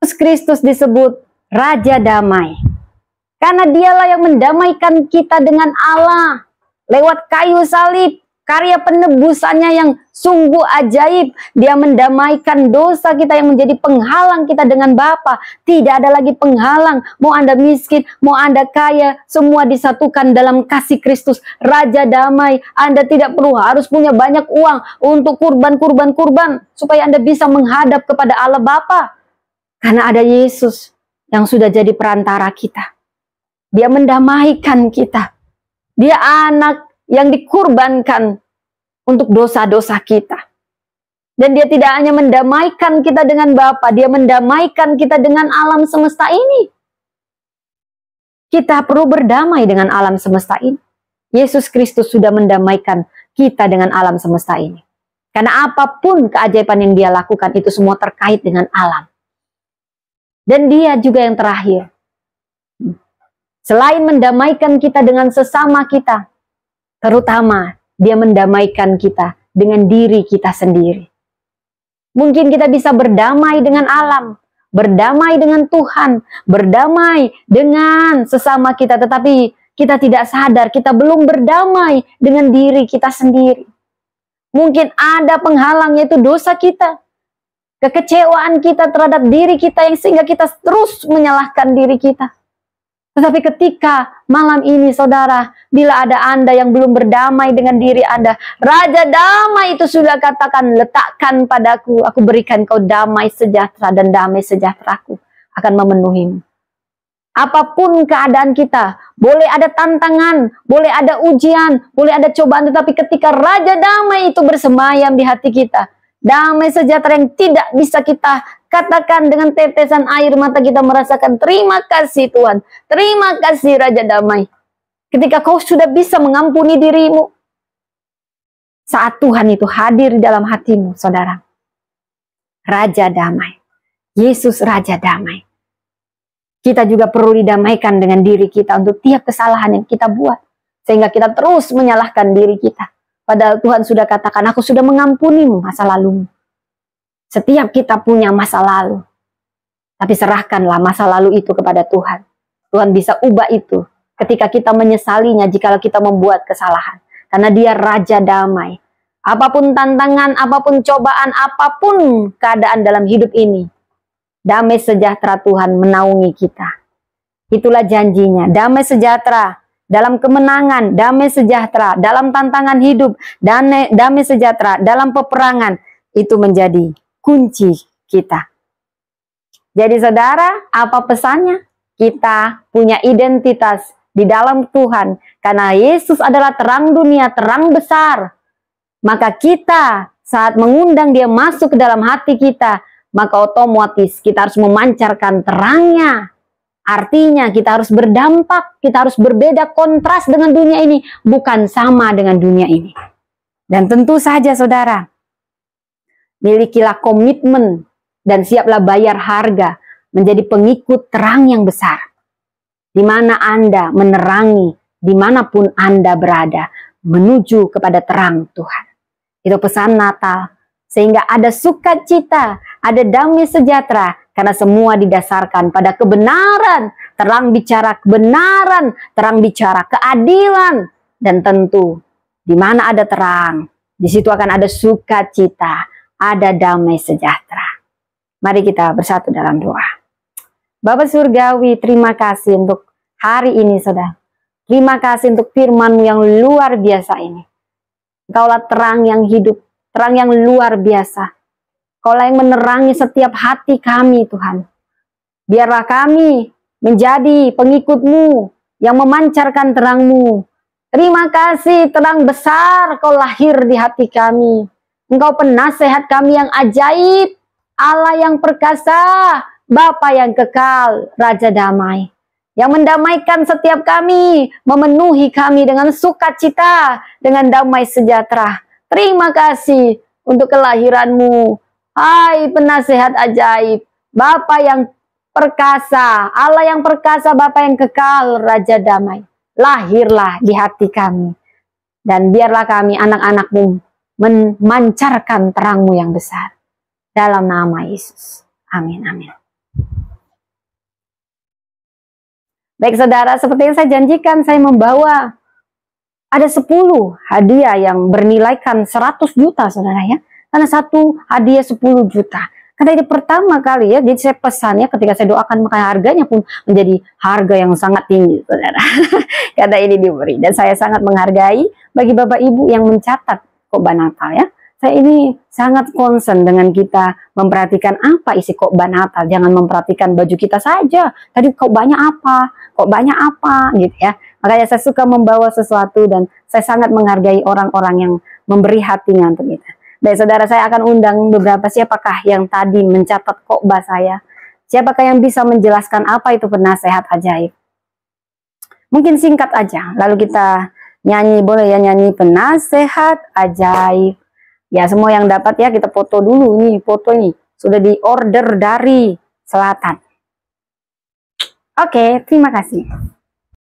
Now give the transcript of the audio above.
Yesus Kristus disebut Raja Damai. Karena dialah yang mendamaikan kita dengan Allah lewat kayu salib, karya penebusannya yang sungguh ajaib. Dia mendamaikan dosa kita yang menjadi penghalang kita dengan Bapa. Tidak ada lagi penghalang. Mau Anda miskin, mau Anda kaya, semua disatukan dalam kasih Kristus. Raja Damai. Anda tidak perlu harus punya banyak uang untuk kurban supaya Anda bisa menghadap kepada Allah Bapa. Karena ada Yesus yang sudah jadi perantara kita. Dia mendamaikan kita. Dia anak yang dikurbankan untuk dosa-dosa kita. Dan dia tidak hanya mendamaikan kita dengan Bapa, dia mendamaikan kita dengan alam semesta ini. Kita perlu berdamai dengan alam semesta ini. Yesus Kristus sudah mendamaikan kita dengan alam semesta ini. Karena apapun keajaiban yang dia lakukan itu semua terkait dengan alam. Dan dia juga yang terakhir. Selain mendamaikan kita dengan sesama kita, terutama dia mendamaikan kita dengan diri kita sendiri. Mungkin kita bisa berdamai dengan alam, berdamai dengan Tuhan, berdamai dengan sesama kita, tetapi kita tidak sadar kita belum berdamai dengan diri kita sendiri. Mungkin ada penghalang, yaitu dosa kita, kekecewaan kita terhadap diri kita yang sehingga kita terus menyalahkan diri kita. Tetapi ketika malam ini saudara, bila ada Anda yang belum berdamai dengan diri Anda, Raja Damai itu sudah katakan, letakkan padaku, aku berikan kau damai sejahtera, dan damai sejahteraku akan memenuhimu. Apapun keadaan kita, boleh ada tantangan, boleh ada ujian, boleh ada cobaan, tetapi ketika Raja Damai itu bersemayam di hati kita, damai sejahtera yang tidak bisa kita katakan dengan tetesan air mata, kita merasakan terima kasih Tuhan, terima kasih Raja Damai. Ketika kau sudah bisa mengampuni dirimu, saat Tuhan itu hadir di dalam hatimu, saudara. Raja Damai, Yesus Raja Damai. Kita juga perlu didamaikan dengan diri kita untuk tiap kesalahan yang kita buat, sehingga kita terus menyalahkan diri kita. Padahal Tuhan sudah katakan, aku sudah mengampunimu masa lalumu. Setiap kita punya masa lalu. Tapi serahkanlah masa lalu itu kepada Tuhan. Tuhan bisa ubah itu ketika kita menyesalinya jika kita membuat kesalahan. Karena dia Raja Damai. Apapun tantangan, apapun cobaan, apapun keadaan dalam hidup ini, damai sejahtera Tuhan menaungi kita. Itulah janjinya. Damai sejahtera dalam kemenangan, damai sejahtera dalam tantangan hidup, damai sejahtera dalam peperangan. Itu menjadi kunci kita. Jadi saudara, apa pesannya? Kita punya identitas di dalam Tuhan. Karena Yesus adalah terang dunia, terang besar. Maka kita saat mengundang dia masuk ke dalam hati kita, maka otomatis kita harus memancarkan terangnya. Artinya kita harus berdampak, kita harus berbeda kontras dengan dunia ini, bukan sama dengan dunia ini. Dan tentu saja saudara, milikilah komitmen dan siaplah bayar harga menjadi pengikut terang yang besar. Di mana Anda menerangi, dimanapun Anda berada, menuju kepada terang Tuhan. Itu pesan Natal. Sehingga ada sukacita, ada damai sejahtera, karena semua didasarkan pada kebenaran. Terang bicara kebenaran, terang bicara keadilan. Dan tentu, di mana ada terang, di situ akan ada sukacita, ada damai sejahtera. Mari kita bersatu dalam doa. Bapa Surgawi, terima kasih untuk hari ini, saudara. Terima kasih untuk firman-Mu yang luar biasa ini. Engkaulah terang yang hidup, terang yang luar biasa. Engkaulah yang menerangi setiap hati kami, Tuhan. Biarlah kami menjadi pengikut-Mu yang memancarkan terang-Mu. Terima kasih, terang besar Kau lahir di hati kami. Engkau penasehat kami yang ajaib, Allah yang perkasa, Bapa yang kekal, Raja Damai, yang mendamaikan setiap kami, memenuhi kami dengan sukacita, dengan damai sejahtera. Terima kasih untuk kelahiran-Mu, hai penasehat ajaib, Bapa yang perkasa, Allah yang perkasa, Bapa yang kekal, Raja Damai. Lahirlah di hati kami, dan biarlah kami anak-anak-Mu memancarkan terang-Mu yang besar. Dalam nama Yesus. Amin, amin. Baik saudara, seperti yang saya janjikan, saya membawa ada 10 hadiah yang bernilaikan 100 juta saudara ya. Karena satu hadiah 10 juta. Karena ini pertama kali ya, jadi saya pesannya ketika saya doakan, maka harganya pun menjadi harga yang sangat tinggi saudara. Karena ini diberi, dan saya sangat menghargai bagi Bapak Ibu yang mencatat khotbah Natal ya. Saya ini sangat concern dengan kita memperhatikan apa isi khotbah Natal. Jangan memperhatikan baju kita saja. Tadi khotbahnya apa? Khotbahnya apa? Gitu ya. Makanya saya suka membawa sesuatu dan saya sangat menghargai orang-orang yang memberi hatinya untuk kita. Baik saudara, saya akan undang beberapa siapakah yang tadi mencatat khotbah saya. Siapakah yang bisa menjelaskan apa itu penasehat ajaib? Mungkin singkat aja. Lalu kita nyanyi, boleh ya nyanyi penasehat ajaib. Ya semua yang dapat ya kita foto dulu nih, foto nih sudah di order dari selatan. Oke, terima kasih.